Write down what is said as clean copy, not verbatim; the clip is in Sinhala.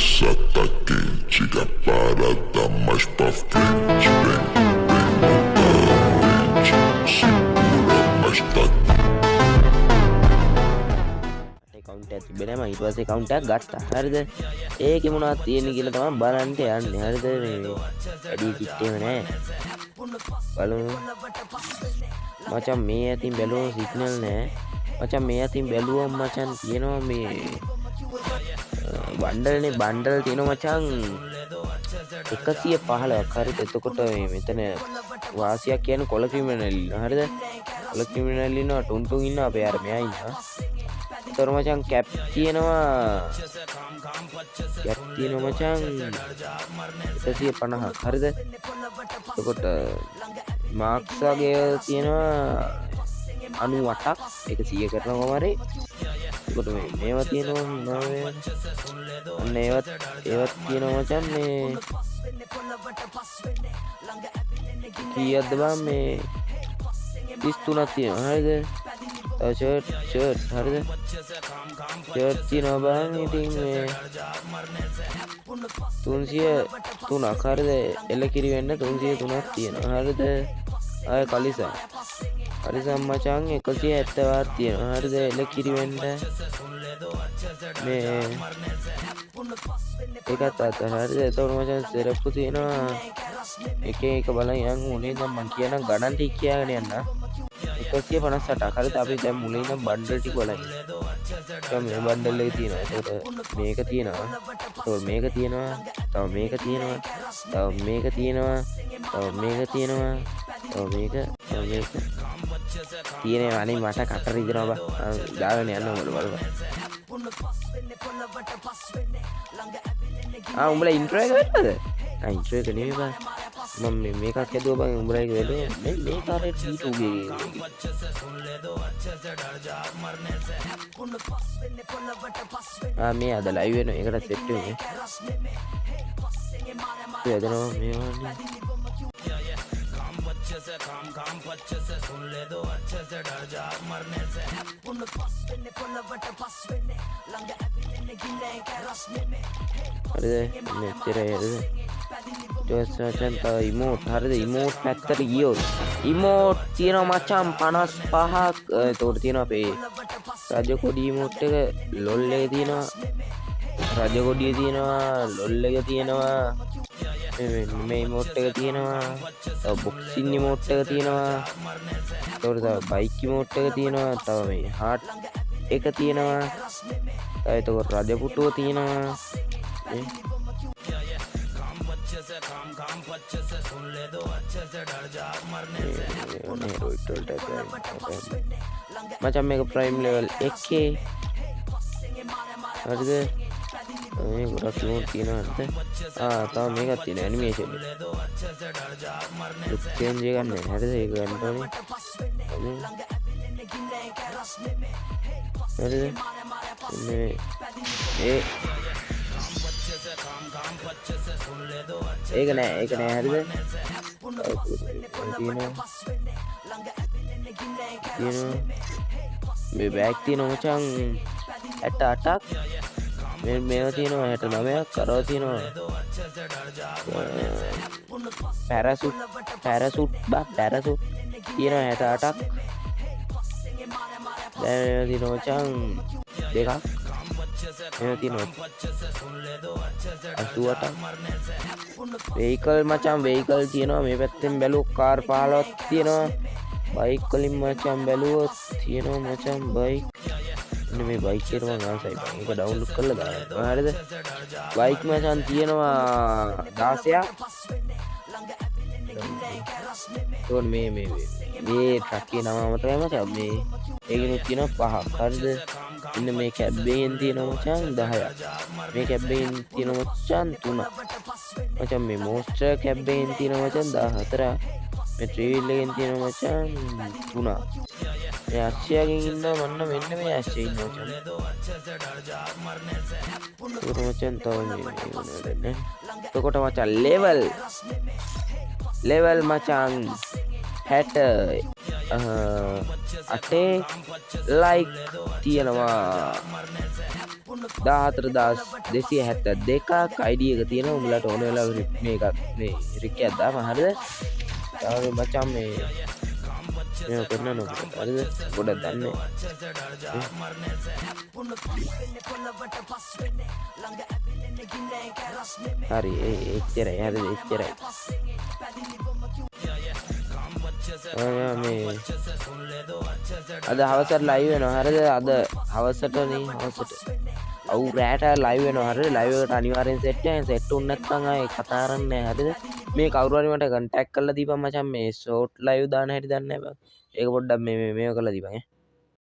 cabeça tá quente, que a parada mais pra frente. Vem, monta a mente, segura, mas tá. Count එකක් තිබෙන්නේ නැහැ. මම ඊට පස්සේ කවුන්ට් එකක් ගත්තා. හරිද? ඒකේ මොනවද තියෙන්නේ කියලා තමයි බලන්න යන්නේ. හරිද? මේ වැඩි කිට් එහෙම නැහැ. බලමු. මචං මේ අතින් බැලුවම සිග්නල් නැහැ. මචං මේ අතින් බැලුවම මචං තියෙනවා මේ බණ්ඩල්නේ බණ්ඩල් තියෙනවා මචං 115ක්. හරිද? එතකොට මේ මෙතන වාසියක් කියන්නේ කොළ ක්‍රිමිනල් ඉන්නවා. හරිද? කොළ ක්‍රිමිනල් ඉන්නවා ටුන් ඉන්නවා අපේ අර මෙයා ඉන්නවා. තොර මචං කැප් තියෙනවා මචං 150ක්. හරිද? එතකොට මාක්ස් වගේ තියෙනවා 98ක්. ඒක 100 කරනවා කොහමරි. එතකොට මේවා තියෙනවා අන්න ඒවත් තියෙනවා මචං මේ කීයක්ද බං මේ 33ක් තියෙනවා. හරිද? ෂර්ට් හරිද? ෂර්ට් තියෙනවා බං ඉතින් මේ 303ක්. හරිද? එල කිරි වෙන්න 303ක් තියෙනවා. හරිද? ආය කලිසම් මචං 170ක් තියෙනවා. හරිද? එල කිරි වෙන්න මේ ඒකත් අත. හරිද? එතකොට මචං සෙරප්පු තියෙනවා එක බලන් යන් උනේ. දැන් මං කියනම් ගණන් ටික කියාගෙන යන්න. 158ක්. හරිද? අපි දැන් මුලින් ඉඳන් බණ්ඩල් ටික බලමු. දැන් මේ බණ්ඩල් එක තියෙනවා. එතකොට මේක තියෙනවා. එතකොට මේක තියෙනවා. තව මේක තියෙනවා. තව මේක තියෙනවා. තව මේක තියෙනවා. තව මේක තියෙනවා. අනේ මට කට රිදෙනවා බා. දාගෙන යන්න ඕන බලන්න. උඹලා ඉන්ට්‍රෝ එක වෙන්නද? ඉන්ට්‍රෝ එක නෙමෙයි බා. මම මේකක් හැදුවා බං උඹලා එක වෙලේ මේ කාරේ ටීටු ගේ මේ අද ලයිව් වෙනවා. ඒකට සෙට් වෙන්නේ. යදනවා මේවනේ. හරිද? මෙච්චරයි. හරිද? ජොස්චන් තව ඉමෝට්. හරිද? ඉමෝට් පැත්තට ගියොත් ඉමෝට් තියෙනවා මචං 55ක්. එතකොට තියෙනවා අපේ රජ කොඩි ඉමෝට් එක, ලොල් එක තියෙනවා, රජ කොඩිය තියෙනවා, ලොල් එක තියෙනවා, මේ ඉමෝට් එක තියෙනවා, තව බොක්සින් ඉමෝට් එක තියෙනවා, එතකොට තව බයික් ඉමෝට් එක තියෙනවා, තව මේ හાર્ට් එක තියෙනවා, තව එතකොට රජ පුටුව තියෙනවා. මචං මේක ප්‍රයිම් ලෙවල් 1 හරිද? මේ ගොඩක් ඉමෝට් තියෙනවා. හරිද? තව මේකක් තියෙනවා ඇනිමේෂන් එක. ලුක් චේන්ජ් එක ගන්න. හරිද? ඒක ගන්න ඕනේ. හරිද? ඒක නෑ. හරිද? තියෙනවා මේ බෑග් තියෙනවා මචං 68ක්. මේවා තියෙනවා 69ක්. කරව තියෙනවා පැරසුට් තියෙනවා 68ක්. දැන් තියෙනවා මචං දෙකක්. මේවා තියෙනවා 88ක්. වෙහිකල් මචං වෙහිකල් තියෙනවා. මේ පැත්තෙන් බැලුවොත් කාර් 15ක් තියෙනවා. බයික් වලින් මචං බැලුවොත් තියෙනවා මචං බයික්. මේ බයික් එක මම ආසයි බං. ඒක ඩවුන්ලෝඩ් කරලා දාන්න. හරිද? බයික් මචං තියෙනවා 16ක්. තෝන් මේ ට්‍රක් එකේ නම තමයි මචං මේ ඒකිනුත් තියෙනවා 5ක්. හරිද? ඉන්න මේ කැබ් එකෙන් තියෙනවා මචං 10ක්. මේ කැබ් එකෙන් තියෙනවා මචං 3ක්. මචං මේ මොස්ටර් කැබ් එකෙන් තියෙනවා මචං 14ක්. මේ ට්‍රීවිල් එකෙන් තියෙනවා මචං 3ක්. මේ අක්ෂයගෙන් ඉන්නවා මන්න මෙන්න මේ අක්ෂය ඉන්නවා මචං. ඒක මචං තව මේ නේ. එතකොට මචං ලෙවල් මචං 68 ලයික් තියෙනවා. 14,272ක් ID එක තියෙනවා උඹලට ඕන වෙලාව මේක මේ රිකයක් දාපන් හරිද? තව මචං මේ කරන්න නොකට හරිද? ගොඩක් දන්නේ. හරි එච්චරයි හරිද එච්චරයි. මේ අද හවසට ලයිව් වෙනවා හරිද? අද හවසට ඔව් රෑට ලයිව් වෙනවා හරිද? ලයිව් එකට අනිවාර්යෙන් සෙට් වෙන්න සෙට් වුනේ නැත්නම් ආයේ කතා කරන්නේ හරිද? මේ කවුරු හරි මට කන්ටැක්ට් කරලා දීපන් මචං මේ ෂෝට් ලයිව් දාන හැටි දන්නේ නැහැ බං. ඒක පොඩ්ඩක් මේව කරලා දීපන් ඈ.